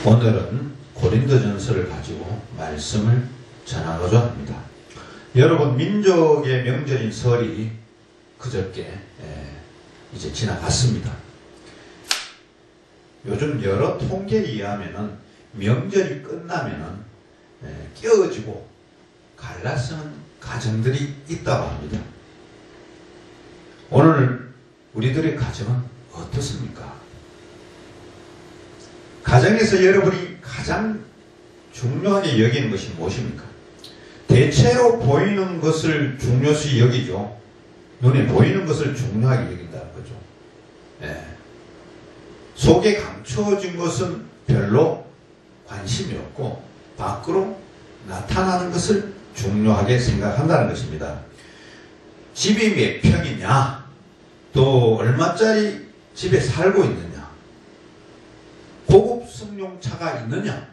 오늘은 고린도전서를 가지고 말씀을 전하고자 합니다. 여러분, 민족의 명절인 설이 그저께 이제 지나갔습니다. 요즘 여러 통계에 의하면은 명절이 끝나면은 깨어지고 갈라서는 가정들이 있다고 합니다. 오늘 우리들의 가정은 어떻습니까? 가정에서 여러분이 가장 중요하게 여기는 것이 무엇입니까? 대체로 보이는 것을 중요시 여기죠. 눈에 보이는 것을 중요하게 여긴다는 거죠. 속에 감춰진 것은 별로 관심이 없고 밖으로 나타나는 것을 중요하게 생각한다는 것입니다. 집이 몇 평이냐, 또 얼마짜리 집에 살고 있느냐, 고급 승용차가 있느냐,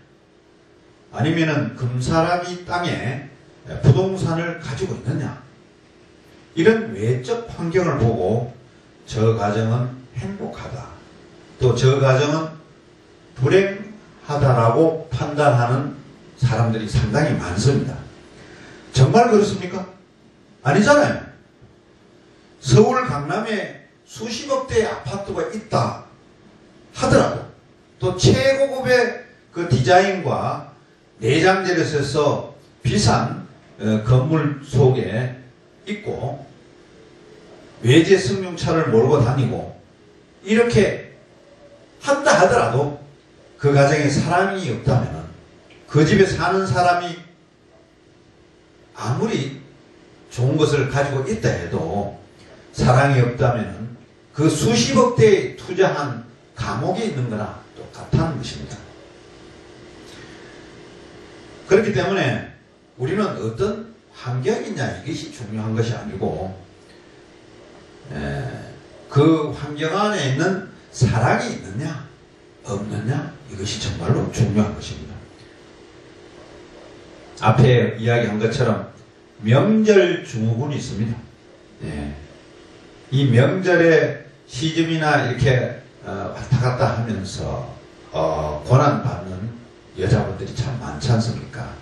아니면은 금사람이 땅에 부동산을 가지고 있느냐, 이런 외적 환경을 보고 저 가정은 행복하다, 또 저 가정은 불행하다라고 판단하는 사람들이 상당히 많습니다. 정말 그렇습니까? 아니잖아요. 서울 강남에 수십억 대의 아파트가 있다 하더라도 또 최고급의 그 디자인과 내장재를 써서 비싼 건물 속에 있고 외제 승용차를 몰고 다니고 이렇게 한다 하더라도 그 가정에 사람이 없다면, 그 집에 사는 사람이 아무리 좋은 것을 가지고 있다 해도 사랑이 없다면 그 수십억 대에 투자한 감옥에 있는 거나 똑같다는 것입니다. 그렇기 때문에 우리는 어떤 환경이냐, 이것이 중요한 것이 아니고 그 환경 안에 있는 사랑이 있느냐 없느냐, 이것이 정말로 중요한 것입니다. 앞에 이야기한 것처럼 명절 증후군이 있습니다. 이 명절의 시즘이나 이렇게 왔다 갔다 하면서 고난받는 여자분들이 참 많지 않습니까?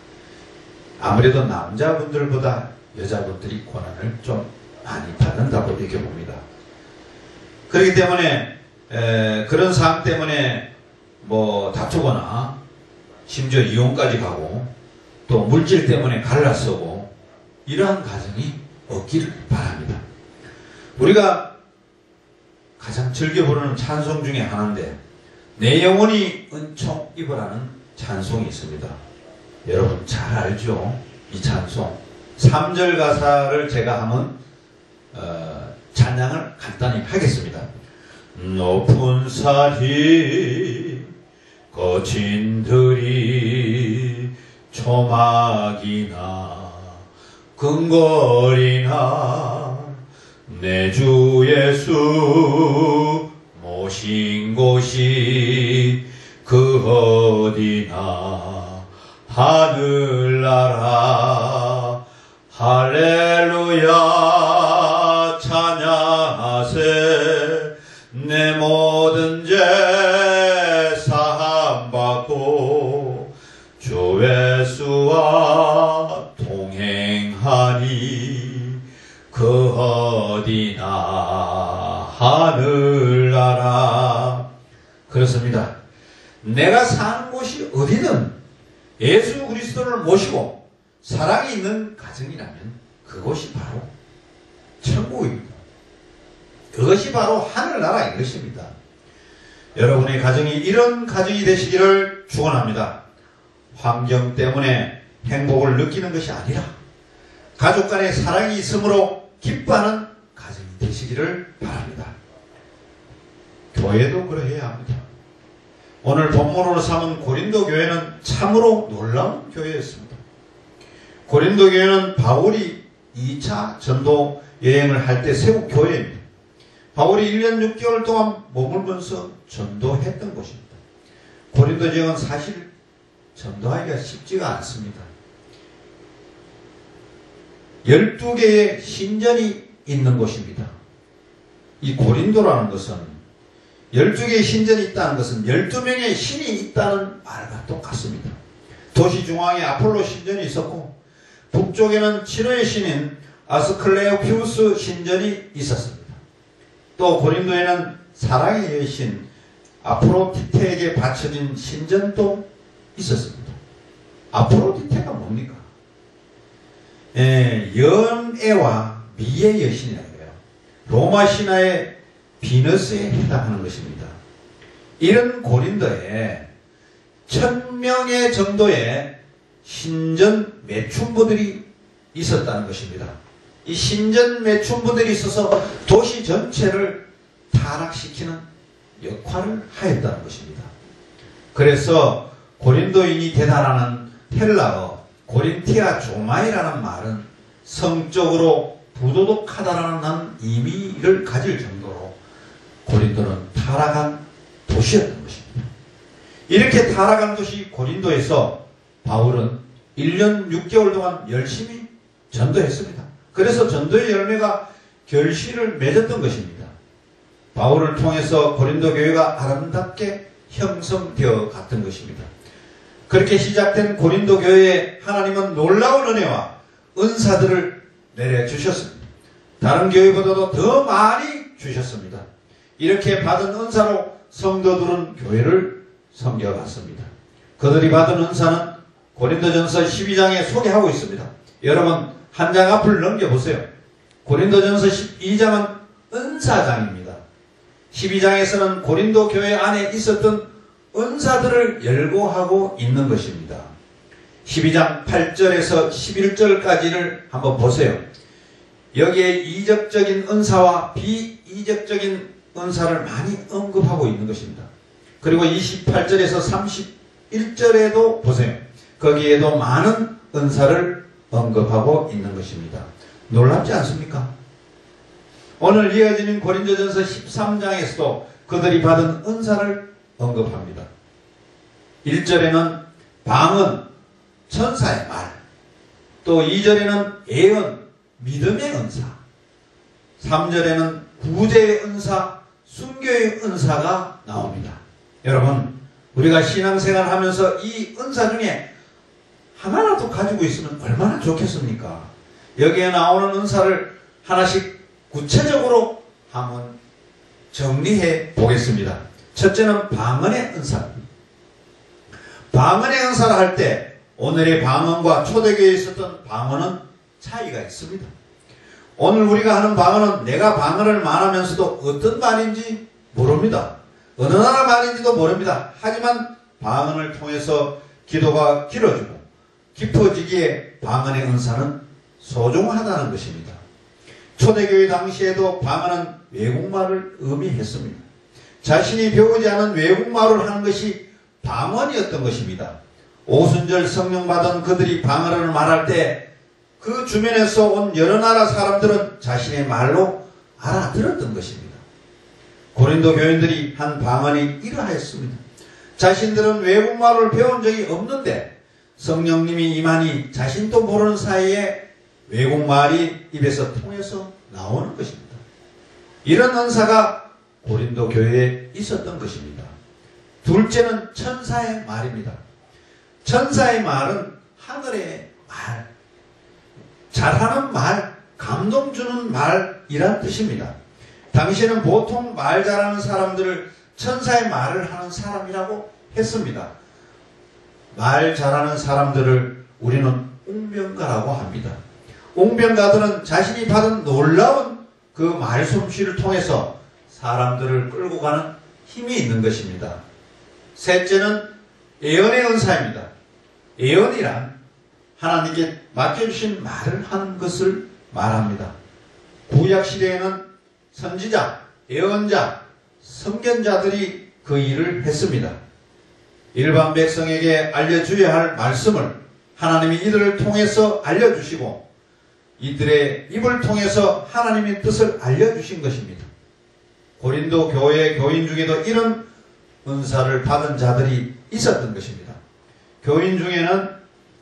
아무래도 남자분들보다 여자분들이 고난을 좀 많이 받는다고 이렇게 봅니다. 그렇기 때문에 그런 상황 때문에 뭐 다투거나 심지어 이혼까지 가고 또 물질 때문에 갈라서고 이러한 가정이 없기를 바랍니다. 우리가 가장 즐겨 부르는 찬송 중에 하나인데 내 영혼이 은총 입으라는 찬송이 있습니다. 여러분 잘 알죠? 이 찬송 3절 가사를 제가 한번 찬양을 간단히 하겠습니다. 높은 산이 거친 들이 초막이나 근거리나 내 주 예수 모신 곳이 그 어디나 하늘나라 할렐루야 찬양하세 내 모든 죄 사함받고 주 예수와 동행하니 그 어디나 하늘나라. 그렇습니다. 내가 사는 곳이 어디든 예수 그리스도를 모시고 사랑이 있는 가정이라면 그곳이 바로 천국입니다. 그것이 바로 하늘나라인 것입니다. 여러분의 가정이 이런 가정이 되시기를 축원합니다. 환경 때문에 행복을 느끼는 것이 아니라 가족 간의 사랑이 있으므로 기뻐하는 가정이 되시기를 바랍니다. 교회도 그러해야 합니다. 오늘 본문으로 삼은 고린도 교회는 참으로 놀라운 교회였습니다. 고린도 교회는 바울이 2차 전도 여행을 할 때 세운 교회입니다. 바울이 1년 6개월 동안 머물면서 전도했던 곳입니다. 고린도 지역은 사실 전도하기가 쉽지가 않습니다. 12개의 신전이 있는 곳입니다. 이 고린도라는 것은 12개의 신전이 있다는 것은 12명의 신이 있다는 말과 똑같습니다. 도시 중앙에 아폴로 신전이 있었고 북쪽에는 치료의 신인 아스클레오피우스 신전이 있었습니다. 또 고린도에는 사랑의 여신 아프로디테에게 바쳐진 신전도 있었습니다. 아프로디테가 뭡니까? 연애와 미의 여신이라고 해요. 로마 신화의 비너스에 해당하는 것입니다. 이런 고린도에 1000명의 정도의 신전 매춘부들이 있었다는 것입니다. 이 신전 매춘부들이 있어서 도시 전체를 타락시키는 역할을 하였다는 것입니다. 그래서 고린도인이 되다라는 헬라어 고린티아 조마이라는 말은 성적으로 부도덕하다라는 의미를 가질 정도로 고린도는 타락한 도시였던 것입니다. 이렇게 타락한 도시 고린도에서 바울은 1년 6개월 동안 열심히 전도했습니다. 그래서 전도의 열매가 결실을 맺었던 것입니다. 바울을 통해서 고린도 교회가 아름답게 형성되어 갔던 것입니다. 그렇게 시작된 고린도 교회에 하나님은 놀라운 은혜와 은사들을 내려주셨습니다. 다른 교회보다도 더 많이 주셨습니다. 이렇게 받은 은사로 성도들은 교회를 섬겨갔습니다. 그들이 받은 은사는 고린도전서 12장에 소개하고 있습니다. 여러분 한 장 앞을 넘겨보세요. 고린도전서 12장은 은사장입니다. 12장에서는 고린도 교회 안에 있었던 은사들을 열거하고 있는 것입니다. 12장 8절에서 11절까지를 한번 보세요. 여기에 이적적인 은사와 비이적적인 은사를 많이 언급하고 있는 것입니다. 그리고 28절에서 31절에도 보세요. 거기에도 많은 은사를 언급하고 있는 것입니다. 놀랍지 않습니까? 오늘 이어지는 고린도전서 13장에서도 그들이 받은 은사를 언급합니다. 1절에는 방언, 천사의 말, 또 2절에는 예언, 믿음의 은사, 3절에는 구제의 은사, 순교의 은사가 나옵니다. 여러분, 우리가 신앙생활 하면서 이 은사 중에 하나라도 가지고 있으면 얼마나 좋겠습니까? 여기에 나오는 은사를 하나씩 구체적으로 한번 정리해 보겠습니다. 첫째는 방언의 은사입니다. 방언의 은사를 할 때 오늘의 방언과 초대교회에 있었던 방언은 차이가 있습니다. 오늘 우리가 하는 방언은 내가 방언을 말하면서도 어떤 말인지 모릅니다. 어느 나라 말인지도 모릅니다. 하지만 방언을 통해서 기도가 길어지고 깊어지기에 방언의 은사는 소중하다는 것입니다. 초대교회 당시에도 방언은 외국말을 의미했습니다. 자신이 배우지 않은 외국말을 하는 것이 방언이었던 것입니다. 오순절 성령 받은 그들이 방언을 말할 때 그 주변에서 온 여러 나라 사람들은 자신의 말로 알아들었던 것입니다. 고린도 교인들이 한 방언이 이러하였습니다. 자신들은 외국말을 배운 적이 없는데 성령님이 임하니 자신도 모르는 사이에 외국말이 입에서 통해서 나오는 것입니다. 이런 은사가 고린도 교회에 있었던 것입니다. 둘째는 천사의 말입니다. 천사의 말은 하늘의 말, 잘하는 말, 감동 주는 말이란 뜻입니다. 당시에는 보통 말 잘하는 사람들을 천사의 말을 하는 사람이라고 했습니다. 말 잘하는 사람들을 우리는 웅변가라고 합니다. 웅변가들은 자신이 받은 놀라운 그 말솜씨를 통해서 사람들을 끌고 가는 힘이 있는 것입니다. 셋째는 예언의 은사입니다. 예언이란 하나님께 맡겨주신 말을 하는 것을 말합니다. 구약시대에는 선지자, 예언자, 선견자들이 그 일을 했습니다. 일반 백성에게 알려줘야 할 말씀을 하나님이 이들을 통해서 알려주시고 이들의 입을 통해서 하나님의 뜻을 알려주신 것입니다. 고린도 교회 교인 중에도 이런 은사를 받은 자들이 있었던 것입니다. 교인 중에는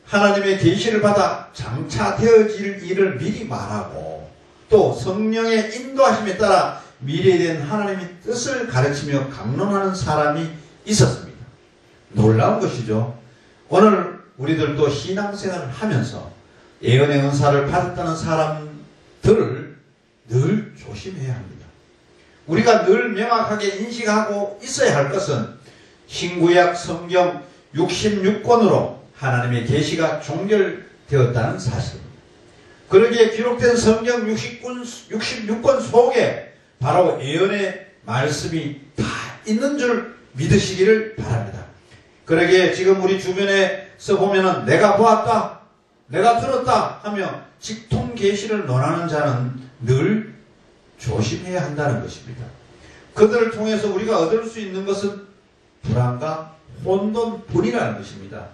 하나님의 계시를 받아 장차 되어질 일을 미리 말하고 또 성령의 인도하심에 따라 미래에 대한 하나님의 뜻을 가르치며 강론하는 사람이 있었습니다. 놀라운 것이죠. 오늘 우리들도 신앙생활을 하면서 예언의 은사를 받았다는 사람들을 늘 조심해야 합니다. 우리가 늘 명확하게 인식하고 있어야 할 것은 신구약 성경 66권으로 하나님의 계시가 종결되었다는 사실입니다. 그러기에 기록된 성경 66권 속에 바로 예언의 말씀이 다 있는 줄 믿으시기를 바랍니다. 그러기에 지금 우리 주변에서 보면은 내가 보았다, 내가 들었다 하며 직통 계시를 논하는 자는 늘 조심해야 한다는 것입니다. 그들을 통해서 우리가 얻을 수 있는 것은 불안과 혼돈뿐이라는 것입니다.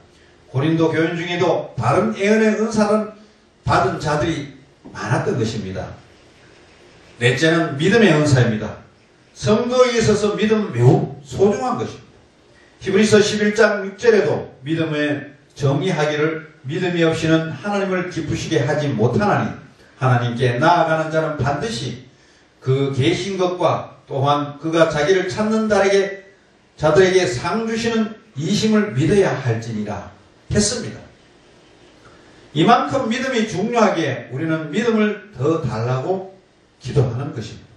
고린도 교인 중에도 다른 예언의 은사를 받은 자들이 많았던 것입니다. 넷째는 믿음의 은사입니다. 성도에 있어서 믿음은 매우 소중한 것입니다. 히브리서 11장 6절에도 믿음에 정의하기를 믿음이 없이는 하나님을 기쁘시게 하지 못하나니 하나님께 나아가는 자는 반드시 그 계신 것과 또한 그가 자기를 찾는 자들에게 상 주시는 이심을 믿어야 할지니라 했습니다. 이만큼 믿음이 중요하기에 우리는 믿음을 더 달라고 기도하는 것입니다.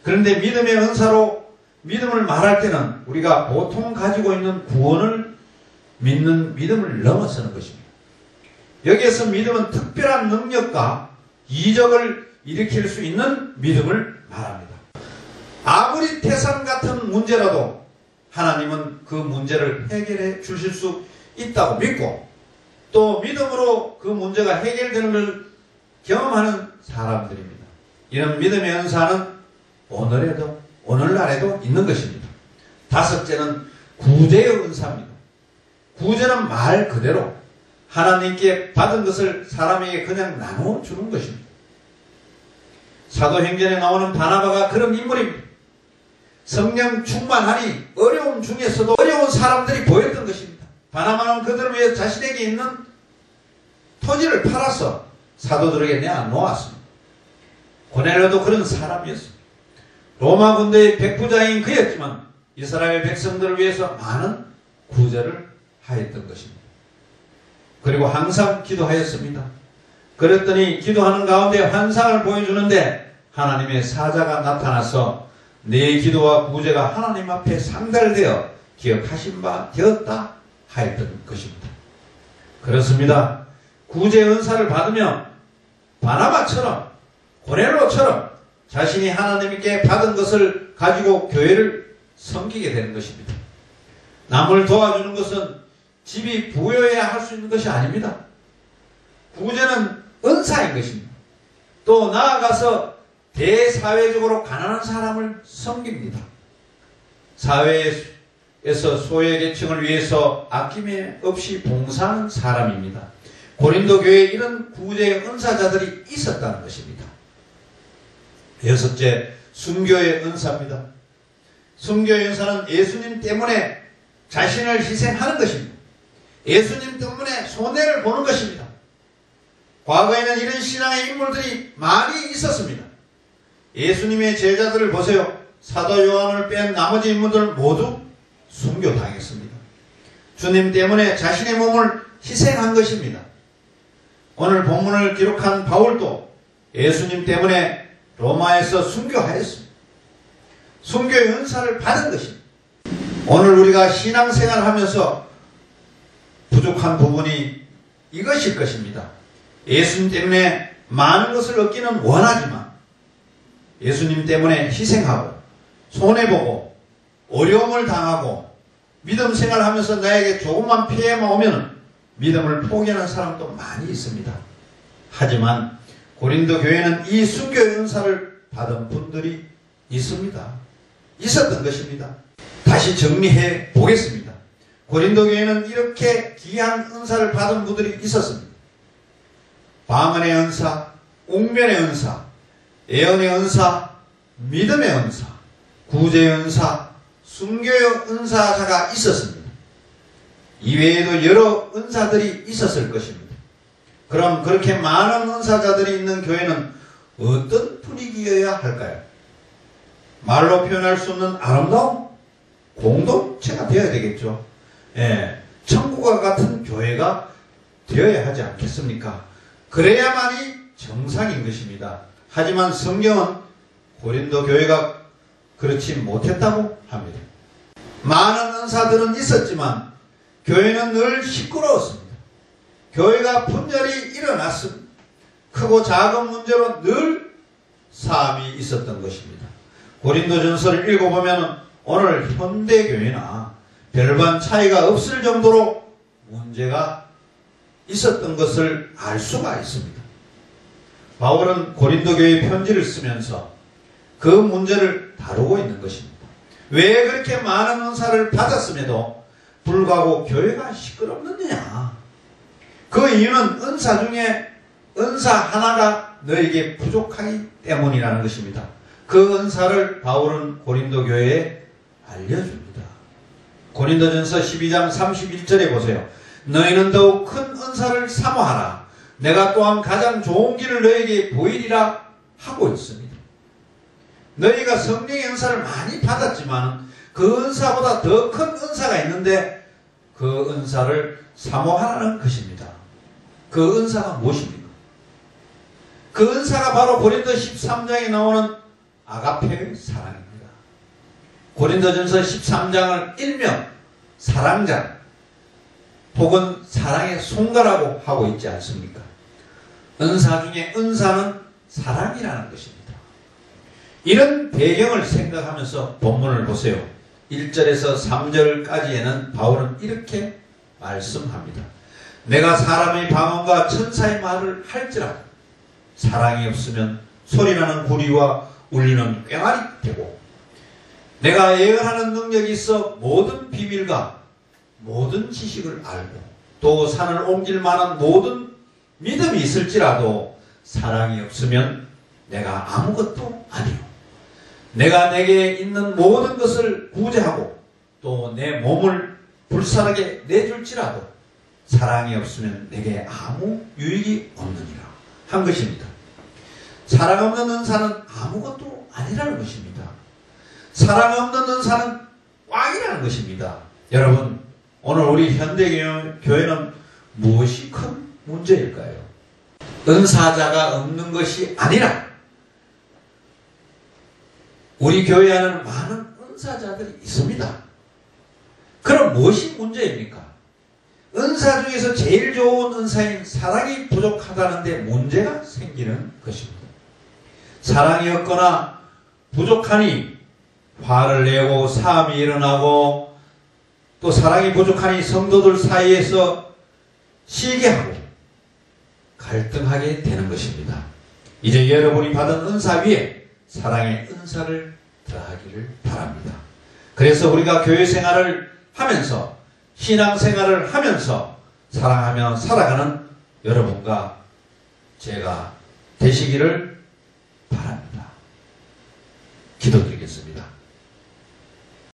그런데 믿음의 은사로 믿음을 말할 때는 우리가 보통 가지고 있는 구원을 믿는 믿음을 넘어서는 것입니다. 여기에서 믿음은 특별한 능력과 이적을 일으킬 수 있는 믿음을 말합니다. 아무리 태산 같은 문제라도 하나님은 그 문제를 해결해 주실 수 있다고 믿고 또 믿음으로 그 문제가 해결되는 걸 경험하는 사람들입니다. 이런 믿음의 은사는 오늘날에도 있는 것입니다. 다섯째는 구제의 은사입니다. 구제는 말 그대로 하나님께 받은 것을 사람에게 그냥 나누어 주는 것입니다. 사도행전에 나오는 바나바가 그런 인물입니다. 성령 충만하니 어려움 중에서도 어려운 사람들이 보였던 것입니다. 바나바는 그들을 위해 자신에게 있는 토지를 팔아서 사도들에게 내놓았습니다. 고넬료도 그런 사람이었습니다. 로마 군대의 백부장인 그였지만 이스라엘 백성들을 위해서 많은 구제를 하였던 것입니다. 그리고 항상 기도하였습니다. 그랬더니 기도하는 가운데 환상을 보여주는데 하나님의 사자가 나타나서 내 기도와 구제가 하나님 앞에 상달되어 기억하신 바 되었다 하였던 것입니다. 그렇습니다. 구제 은사를 받으면 바나바처럼 고넬료처럼 자신이 하나님께 받은 것을 가지고 교회를 섬기게 되는 것입니다. 남을 도와주는 것은 집이 부여해야 할 수 있는 것이 아닙니다. 구제는 은사인 것입니다. 또 나아가서 대사회적으로 가난한 사람을 섬깁니다. 사회에서 소외계층을 위해서 아낌에 없이 봉사하는 사람입니다. 고린도 교회에 이런 구제의 은사자들이 있었다는 것입니다. 여섯째, 순교의 은사입니다. 순교의 은사는 예수님 때문에 자신을 희생하는 것입니다. 예수님 때문에 손해를 보는 것입니다. 과거에는 이런 신앙의 인물들이 많이 있었습니다. 예수님의 제자들을 보세요. 사도 요한을 뺀 나머지 인물들 모두 순교당했습니다. 주님 때문에 자신의 몸을 희생한 것입니다. 오늘 본문을 기록한 바울도 예수님 때문에 로마에서 순교하였습니다. 순교의 은사를 받은 것입니다. 오늘 우리가 신앙생활을 하면서 부족한 부분이 이것일 것입니다. 예수님 때문에 많은 것을 얻기는 원하지만 예수님 때문에 희생하고 손해보고 어려움을 당하고 믿음 생활하면서 나에게 조금만 피해만 오면 믿음을 포기하는 사람도 많이 있습니다. 하지만 고린도 교회는 이 순교의 은사를 받은 분들이 있습니다. 있었던 것입니다. 다시 정리해 보겠습니다. 고린도 교회는 이렇게 귀한 은사를 받은 분들이 있었습니다. 방언의 은사, 웅변의 은사, 예언의 은사, 믿음의 은사, 구제의 은사, 순교의 은사자가 있었습니다. 이외에도 여러 은사들이 있었을 것입니다. 그럼 그렇게 많은 은사자들이 있는 교회는 어떤 분위기여야 할까요? 말로 표현할 수 없는 아름다운 공동체가 되어야 되겠죠. 예, 천국과 같은 교회가 되어야 하지 않겠습니까? 그래야만이 정상인 것입니다. 하지만 성경은 고린도 교회가 그렇지 못했다고 합니다. 많은 은사들은 있었지만 교회는 늘 시끄러웠습니다. 교회가 분열이 일어났습니다. 크고 작은 문제로 늘 싸움이 있었던 것입니다. 고린도전서를 읽어보면 오늘 현대교회나 별반 차이가 없을 정도로 문제가 있었던 것을 알 수가 있습니다. 바울은 고린도 교회에 편지를 쓰면서 그 문제를 다루고 있는 것입니다. 왜 그렇게 많은 은사를 받았음에도 불구하고 교회가 시끄럽느냐? 그 이유는 은사 중에 은사 하나가 너에게 부족하기 때문이라는 것입니다. 그 은사를 바울은 고린도 교회에 알려줍니다. 고린도전서 12장 31절에 보세요. 너희는 더욱 큰 은사를 사모하라. 내가 또한 가장 좋은 길을 너에게 보이리라 하고 있습니다. 너희가 성령의 은사를 많이 받았지만 그 은사보다 더 큰 은사가 있는데 그 은사를 사모하라는 것입니다. 그 은사가 무엇입니까? 그 은사가 바로 고린도 13장에 나오는 아가페의 사랑입니다. 고린도전서 13장을 일명 사랑장 혹은 사랑의 송가라고 하고 있지 않습니까? 은사 중에 은사는 사랑이라는 것입니다. 이런 배경을 생각하면서 본문을 보세요. 1절에서 3절까지에는 바울은 이렇게 말씀합니다. 내가 사람의 방언과 천사의 말을 할지라도 사랑이 없으면 소리나는 구리와 울리는 꽹과리 되고 내가 예언하는 능력이 있어 모든 비밀과 모든 지식을 알고 또 산을 옮길 만한 모든 믿음이 있을지라도 사랑이 없으면 내가 아무것도 아니요. 내가 내게 있는 모든 것을 구제하고 또 내 몸을 불살하게 내줄지라도 사랑이 없으면 내게 아무 유익이 없느니라 한 것입니다. 사랑 없는 은사는 아무것도 아니라는 것입니다. 사랑 없는 은사는 꽝이라는 것입니다. 여러분, 오늘 우리 현대교회는 무엇이 큰 문제일까요? 은사자가 없는 것이 아니라 우리 교회 안에는 많은 은사자들이 있습니다. 그럼 무엇이 문제입니까? 은사 중에서 제일 좋은 은사인 사랑이 부족하다는데 문제가 생기는 것입니다. 사랑이 없거나 부족하니 화를 내고 싸움이 일어나고 또 사랑이 부족하니 성도들 사이에서 시기하고 갈등하게 되는 것입니다. 이제 여러분이 받은 은사 위에 사랑의 은사를 더하기를 바랍니다. 그래서 우리가 교회 생활을 하면서 신앙 생활을 하면서 사랑하며 살아가는 여러분과 제가 되시기를 바랍니다. 기도드리겠습니다.